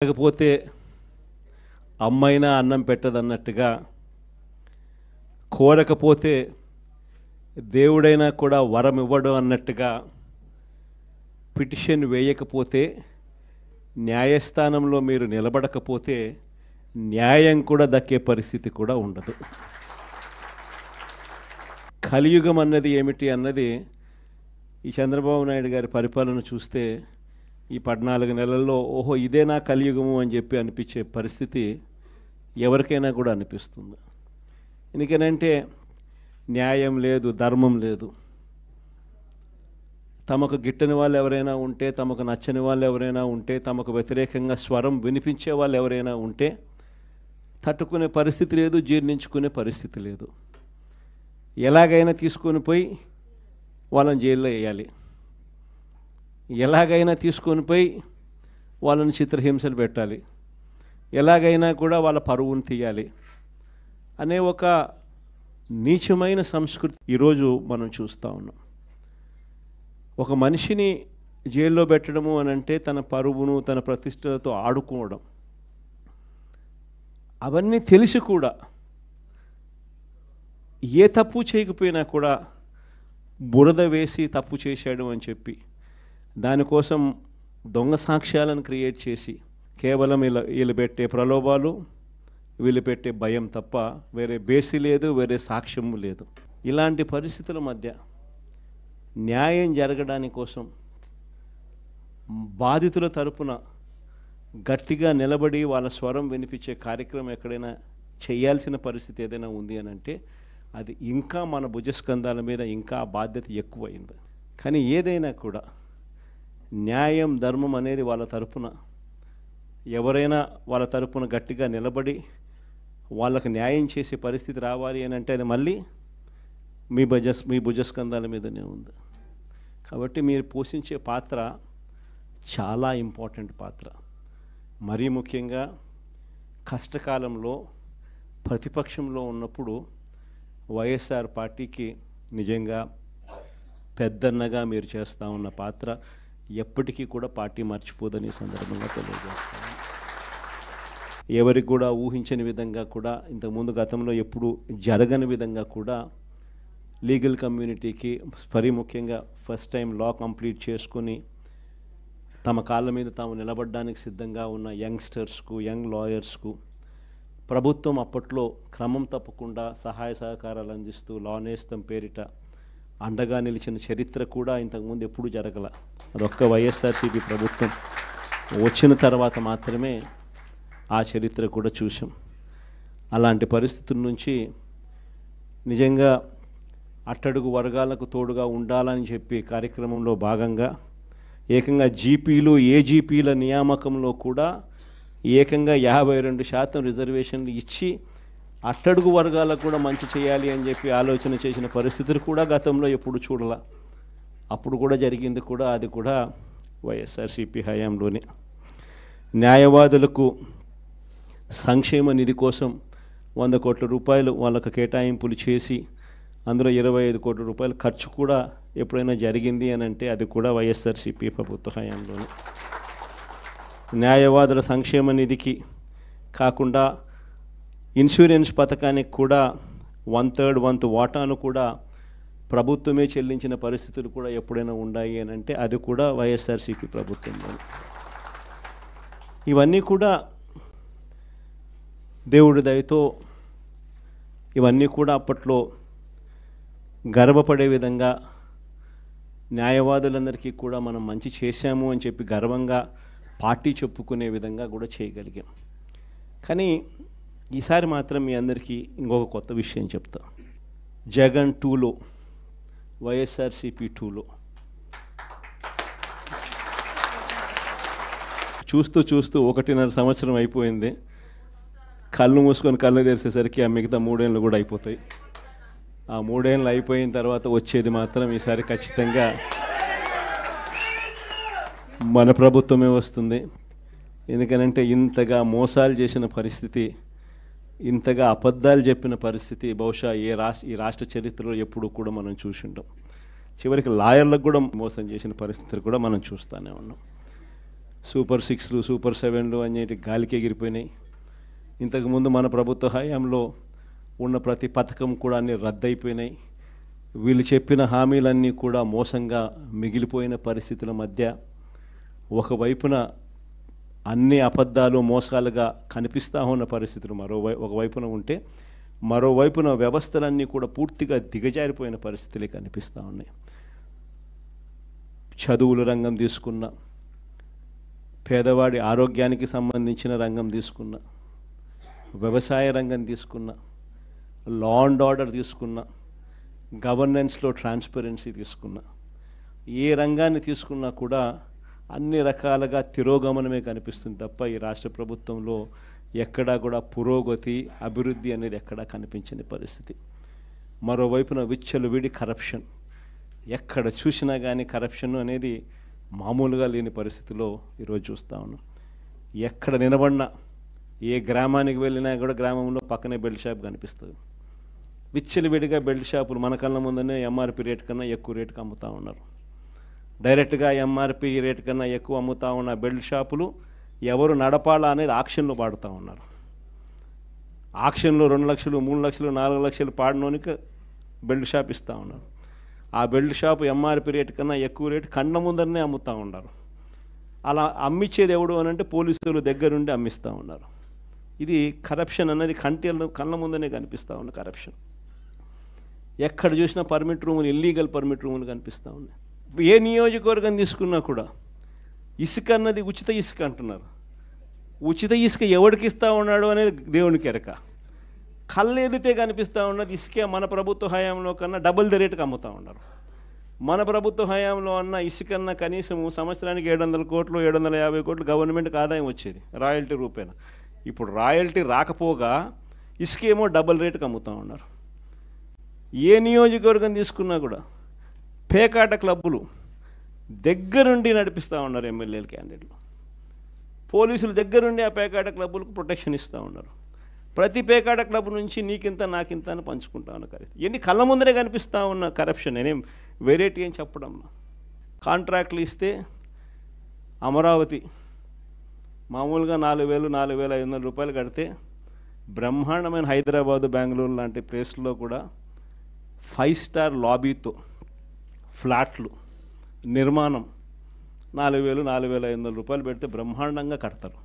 లేకపోతే అమ్మైనా అన్నం పెట్టదన్నట్టుగా, కోరకపోతే దేవుడైనా కూడా వరం ఇవ్వడు అన్నట్టుగా, పిటిషన్ వేయకపోతే, న్యాయస్థానంలో మీరు నిలబడకపోతే న్యాయం కూడా దక్కే పరిస్థితి కూడా ఉండదు. కలియుగం అన్నది ఏమిటి అన్నది ఈ చంద్రబాబు నాయుడు గారి పరిపాలన చూస్తే ఈ 14 నెలల్లో ఓహో ఇదేనా కలియుగము అని చెప్పి అనిపించే పరిస్థితి ఎవరికైనా కూడా అనిపిస్తుంది. ఎందుకనంటే న్యాయం లేదు, ధర్మం లేదు. తమకు గిట్టని వాళ్ళు ఎవరైనా ఉంటే, తమకు నచ్చని వాళ్ళు ఎవరైనా ఉంటే, తమకు వ్యతిరేకంగా స్వరం వినిపించే వాళ్ళు ఎవరైనా ఉంటే తట్టుకునే పరిస్థితి లేదు, జీర్ణించుకునే పరిస్థితి లేదు. ఎలాగైనా తీసుకొని పోయి వాళ్ళని జైల్లో వేయాలి, ఎలాగైనా తీసుకొని పోయి వాళ్ళని చిత్రహింసలు పెట్టాలి, ఎలాగైనా కూడా వాళ్ళ పరువును తీయాలి అనే ఒక నీచమైన సంస్కృతి ఈరోజు మనం చూస్తూ ఉన్నాం. ఒక మనిషిని జైల్లో పెట్టడము అని అంటే తన పరువును, తన ప్రతిష్టలతో ఆడుకోవడం. అవన్నీ తెలిసి కూడా ఏ తప్పు చేయకపోయినా కూడా బురద వేసి తప్పు చేశాడు అని చెప్పి దానికోసం దొంగ సాక్ష్యాలను క్రియేట్ చేసి కేవలం వీళ్ళు పెట్టే ప్రలోభాలు, వీళ్ళు పెట్టే భయం తప్ప వేరే బేసి లేదు, వేరే సాక్ష్యము లేదు. ఇలాంటి పరిస్థితుల మధ్య న్యాయం జరగడానికి కోసం బాధితుల తరపున గట్టిగా నిలబడి వాళ్ళ స్వరం వినిపించే కార్యక్రమం ఎక్కడైనా చేయాల్సిన పరిస్థితి ఏదైనా ఉంది అని అంటే అది ఇంకా మన భుజస్కంధాల మీద ఇంకా బాధ్యత ఎక్కువైంది. కానీ ఏదైనా కూడా న్యాయం, ధర్మం అనేది వాళ్ళ తరపున ఎవరైనా వాళ్ళ తరపున గట్టిగా నిలబడి వాళ్ళకు న్యాయం చేసే పరిస్థితి రావాలి అని అంటే అది మళ్ళీ మీ భుజస్కంధాల మీదనే ఉంది. కాబట్టి మీరు పోషించే పాత్ర చాలా ఇంపార్టెంట్ పాత్ర. మరీ ముఖ్యంగా కష్టకాలంలో ప్రతిపక్షంలో ఉన్నప్పుడు వైఎస్ఆర్ పార్టీకి నిజంగా పెద్దన్నగా మీరు చేస్తూ ఉన్న పాత్ర ఎప్పటికీ కూడా పార్టీ మర్చిపోదని సందర్భంగా తెలియజేస్తాను. ఎవరికి కూడా ఊహించని విధంగా కూడా, ఇంతకుముందు గతంలో ఎప్పుడు జరగని విధంగా కూడా లీగల్ కమ్యూనిటీకి మరీ ముఖ్యంగా ఫస్ట్ టైం లా కంప్లీట్ చేసుకుని తమ కాళ్ళ మీద తాము నిలబడడానికి సిద్ధంగా ఉన్న యంగ్స్టర్స్కు, యంగ్ లాయర్స్కు ప్రభుత్వం అప్పట్లో క్రమం తప్పకుండా సహాయ సహకారాలు అందిస్తూ లా నేస్తం పేరిట అండగా నిలిచిన చరిత్ర కూడా ఇంతకుముందు ఎప్పుడూ జరగల. అదొక్క వైఎస్ఆర్సీపీ ప్రభుత్వం వచ్చిన తర్వాత మాత్రమే ఆ చరిత్ర కూడా చూసాం. అలాంటి పరిస్థితుల నుంచి నిజంగా అట్టడుగు వర్గాలకు తోడుగా ఉండాలని చెప్పి కార్యక్రమంలో భాగంగా ఏకంగా జీపీలు, ఏజీపీల నియామకంలో కూడా ఏకంగా 52% రిజర్వేషన్లు ఇచ్చి అట్టడుగు వర్గాలకు కూడా మంచి చేయాలి అని చెప్పి ఆలోచన చేసిన పరిస్థితులు కూడా గతంలో ఎప్పుడు చూడాల. అప్పుడు కూడా జరిగింది కూడా, అది కూడా వైఎస్ఆర్సీపీ హయాంలోనే. న్యాయవాదులకు సంక్షేమ నిధి కోసం 100 కోట్ల రూపాయలు వాళ్ళకు కేటాయింపులు చేసి అందులో 25 కోట్ల రూపాయలు ఖర్చు కూడా ఎప్పుడైనా జరిగింది అని అంటే అది కూడా వైఎస్ఆర్సీపీ ప్రభుత్వ హయాంలోనే. న్యాయవాదుల సంక్షేమ నిధికి కాకుండా ఇన్సూరెన్స్ పథకానికి కూడా 1/3 వంతు వాటాను కూడా ప్రభుత్వమే చెల్లించిన పరిస్థితులు కూడా ఎప్పుడైనా ఉన్నాయి అని అంటే అది కూడా వైఎస్ఆర్సీపీ ప్రభుత్వంలో. ఇవన్నీ కూడా దేవుడి దయతో ఇవన్నీ కూడా అప్పట్లో గర్వపడే విధంగా న్యాయవాదులందరికీ కూడా మనం మంచి చేశాము అని చెప్పి గర్వంగా పార్టీ చెప్పుకునే విధంగా కూడా చేయగలిగాం. కానీ ఈసారి మాత్రం మీ అందరికీ ఇంకొక కొత్త విషయం చెప్తా. జగన్ 2లో, వైఎస్ఆర్సీపీ 2లో చూస్తూ 1.5 సంవత్సరం అయిపోయింది. కళ్ళు మూసుకొని కళ్ళు తెరిచేసరికి ఆ మిగతా 3 ఏళ్ళు కూడా అయిపోతాయి. ఆ 3 ఏళ్ళు అయిపోయిన తర్వాత వచ్చేది మాత్రం ఈసారి ఖచ్చితంగా మన ప్రభుత్వమే వస్తుంది. ఎందుకనంటే ఇంతగా మోసాలు చేసిన పరిస్థితి, ఇంతగా అబద్ధాలు చెప్పిన పరిస్థితి బహుశా ఈ రాష్ట్ర చరిత్రలో ఎప్పుడు కూడా మనం చూసి ఉంటాం. చివరికి లాయర్లకు కూడా మోసం చేసిన పరిస్థితులు కూడా మనం చూస్తూనే ఉన్నాం. సూపర్ 6లు సూపర్ 7లు అనేటి గాలికి ఎగిరిపోయినాయి. ఇంతకుముందు మన ప్రభుత్వ హయాంలో ఉన్న ప్రతి పథకం కూడా అన్నీ రద్దయిపోయినాయి. వీళ్ళు చెప్పిన హామీలన్నీ కూడా మోసంగా మిగిలిపోయిన పరిస్థితుల మధ్య ఒకవైపున అన్ని అబద్ధాలు మోసాలుగా కనిపిస్తూ ఉన్న పరిస్థితులు ఒకవైపున ఉంటే, మరోవైపున వ్యవస్థలన్నీ కూడా పూర్తిగా దిగజారిపోయిన పరిస్థితులే కనిపిస్తూ ఉన్నాయి. చదువుల రంగం తీసుకున్న, పేదవాడి ఆరోగ్యానికి సంబంధించిన రంగం తీసుకున్న, వ్యవసాయ రంగం తీసుకున్న, లా అండ్ ఆర్డర్ తీసుకున్న, గవర్నెన్స్లో ట్రాన్స్పరెన్సీ తీసుకున్న, ఏ రంగాన్ని తీసుకున్నా కూడా అన్ని రకాలుగా తిరోగమనమే కనిపిస్తుంది తప్ప ఈ రాష్ట్ర ప్రభుత్వంలో ఎక్కడా కూడా పురోగతి, అభివృద్ధి అనేది ఎక్కడా కనిపించని పరిస్థితి. మరోవైపున విచ్చలవిడి కరప్షన్, ఎక్కడ చూసినా కానీ కరప్షన్ అనేది మామూలుగా లేని పరిస్థితిలో ఈరోజు చూస్తూ ఉన్నాం. ఎక్కడ నిలబడినా, ఏ గ్రామానికి వెళ్ళినా కూడా గ్రామంలో పక్కనే బెల్ట్ షాప్ కనిపిస్తుంది. విచ్చలవిడిగా బెల్ట్ షాపులు మన కళ్ళ ముందనే ఎంఆర్పి రేట్ కన్నా ఎక్కువ రేటుకి అమ్ముతూ ఉన్నారు. డైరెక్ట్గా ఎంఆర్పి రేట్ కన్నా ఎక్కువ అమ్ముతూ ఉన్న బెల్ట్ షాపులు ఎవరు నడపాలా అనేది ఆక్షన్లో పాడుతూ ఉన్నారు. ఆక్షన్లో 2 లక్షలు 3 లక్షలు 4 లక్షలు పాడినోనికి బెల్ట్ షాప్ ఇస్తూ ఉన్నారు. ఆ బెల్ట్ షాపు ఎంఆర్పి రేట్ కన్నా ఎక్కువ రేటు కళ్ళ ముందరనే అమ్ముతూ ఉన్నారు. అలా అమ్మించేది ఎవడు అని అంటే పోలీసులు దగ్గరుండి అమ్మిస్తూ ఉన్నారు. ఇది కరప్షన్ అన్నది కళ్ళ ముందనే కనిపిస్తూ ఉన్న కరప్షన్. ఎక్కడ చూసినా పర్మిట్ రూములు, ఇల్లీగల్ పర్మిట్ రూములు కనిపిస్తూ ఉన్నాయి. ఏ నియోజకవర్గం తీసుకున్నా కూడా ఇసుక అన్నది ఉచిత ఇసుక అంటున్నారు. ఉచిత ఇసుక ఎవరికి ఇస్తూ ఉన్నాడు అనేది దేవునికి ఎరక. కళ్ళు ఎదుటే కనిపిస్తూ ఉన్నది ఇసుకే మన ప్రభుత్వ హయాంలో కన్నా డబుల్ ది రేటుకి అమ్ముతూ ఉన్నారు. మన ప్రభుత్వ హయాంలో అన్న ఇసుకన్నా కనీసం సంవత్సరానికి 700 కోట్లు 750 కోట్లు గవర్నమెంట్కి ఆదాయం వచ్చేది రాయల్టీ రూపేణ. ఇప్పుడు రాయల్టీ రాకపోగా ఇసుకేమో డబుల్ రేటుకి అమ్ముతూ ఉన్నారు. ఏ నియోజకవర్గం తీసుకున్నా కూడా పేకాట క్లబ్బులు దగ్గరుండి నడిపిస్తూ ఉన్నారు ఎమ్మెల్యేలు, క్యాండిడేట్లు. పోలీసులు దగ్గరుండి ఆ పేకాట క్లబ్బులకు ప్రొటెక్షన్ ఇస్తూ ఉన్నారు. ప్రతి పేకాట క్లబ్ నుంచి నీకింత నాకింత అని పంచుకుంటా ఉన్న కరెక్ట్. ఎన్ని కళ్ళ ముందరే కనిపిస్తూ ఉన్న కరప్షన్. నేనేం వెరైటీ అని చెప్పడం. కాంట్రాక్ట్లు ఇస్తే అమరావతి మామూలుగా 4,000 4,500 రూపాయలు కడితే బ్రహ్మాండమైన హైదరాబాదు, బెంగళూరు లాంటి ప్లేస్లో కూడా 5 స్టార్ లాబీతో ఫ్లాట్లు నిర్మాణం 4,000 4,500 రూపాయలు పెడితే బ్రహ్మాండంగా కడతారు.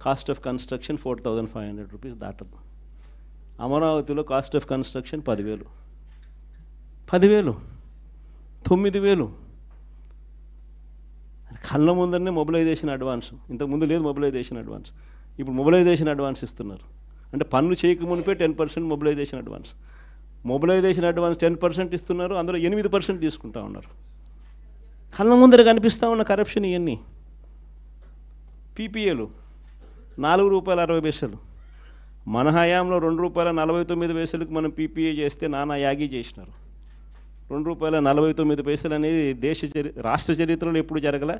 కాస్ట్ ఆఫ్ కన్స్ట్రక్షన్ 4,500 రూపీస్ దాటదు. అమరావతిలో కాస్ట్ ఆఫ్ కన్స్ట్రక్షన్ 10,000 9,000. కళ్ళ ముందరనే మొబిలైజేషన్ అడ్వాన్స్. ఇంతకుముందు లేదు మొబిలైజేషన్ అడ్వాన్స్, ఇప్పుడు మొబిలైజేషన్ అడ్వాన్స్ ఇస్తున్నారు. అంటే పన్ను చేయకమునిపే 10% మొబిలైజేషన్ అడ్వాన్స్. మొబిలైజేషన్ అడ్వాన్స్ 10% ఇస్తున్నారు, అందులో 8% తీసుకుంటా ఉన్నారు. కళ్ళ ముందర కనిపిస్తూ ఉన్న కరప్షన్ ఇవన్నీ. పీపీఏలు ₹4.60. మన హయాంలో ₹2.49 మనం పీపీఏ చేస్తే నానా యాగి చేసినారు. ₹2.49 అనేది రాష్ట్ర చరిత్రలో ఎప్పుడు జరగల.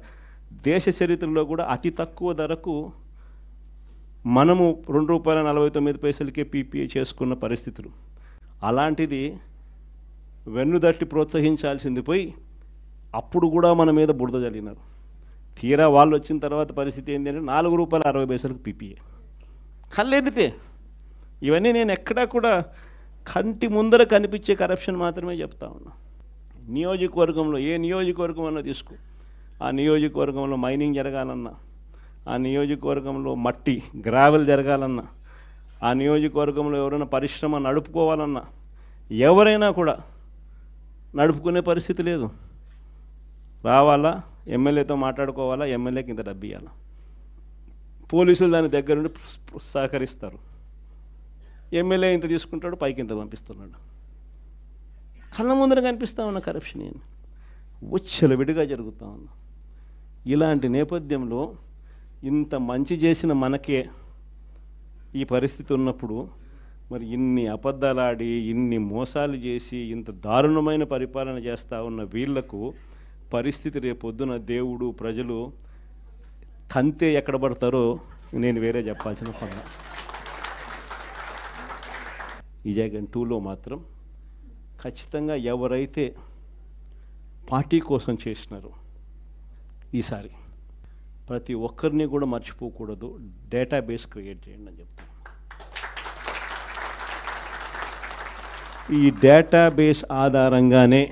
దేశ చరిత్రలో కూడా అతి తక్కువ ధరకు మనము ₹2.49కే పీపీఏ చేసుకున్న పరిస్థితులు. అలాంటిది వెన్నుదట్టి ప్రోత్సహించాల్సింది పోయి అప్పుడు కూడా మన మీద బురద జల్లినారు. తీరా వాళ్ళు వచ్చిన తర్వాత పరిస్థితి ఏంటి అంటే ₹4.60 పీపీఏ కళ్ళెదితే. ఇవన్నీ నేను ఎక్కడా కూడా కంటి ముందర కనిపించే కరప్షన్ మాత్రమే చెప్తా ఉన్నా. నియోజకవర్గంలో ఏ నియోజకవర్గం అన్నా తీసుకో, ఆ నియోజకవర్గంలో మైనింగ్ జరగాలన్నా, ఆ నియోజకవర్గంలో మట్టి గ్రావెల్ జరగాలన్నా, ఆ నియోజకవర్గంలో ఎవరైనా పరిశ్రమ నడుపుకోవాలన్నా ఎవరైనా కూడా నడుపుకునే పరిస్థితి లేదు. రావాలా, ఎమ్మెల్యేతో మాట్లాడుకోవాలా, ఎమ్మెల్యేకి ఇంత డబ్బు ఇవ్వాలా. పోలీసులు దాని దగ్గర నుండి సహకరిస్తారు. ఎమ్మెల్యే ఇంత తీసుకుంటాడు, పైకి ఇంత పంపిస్తున్నాడు. కళ్ళ ముందర కనిపిస్తూ ఉన్న కరప్షన్ విడిగా జరుగుతూ ఉంది. ఇలాంటి నేపథ్యంలో ఇంత మంచి చేసిన మనకే ఈ పరిస్థితి ఉన్నప్పుడు మరి ఇన్ని అబద్ధాలాడి, ఇన్ని మోసాలు చేసి, ఇంత దారుణమైన పరిపాలన చేస్తూ ఉన్న వీళ్లకు పరిస్థితి రేపొద్దున దేవుడు, ప్రజలు కంతే ఎక్కడ పడతారో నేను వేరే చెప్పాల్సిన పని. ఈ జగన్ 2లో మాత్రం ఖచ్చితంగా ఎవరైతే పార్టీ కోసం చేసినారో ఈసారి ప్రతి ఒక్కరిని కూడా మర్చిపోకూడదు, డేటాబేస్ క్రియేట్ చేయండి అని చెప్తాను. ఈ డేటాబేస్ ఆధారంగానే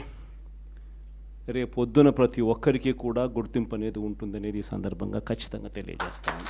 రేపొద్దున ప్రతి ఒక్కరికి కూడా గుర్తింపు అనేది ఉంటుందనేది ఈ సందర్భంగా ఖచ్చితంగా తెలియజేస్తాను.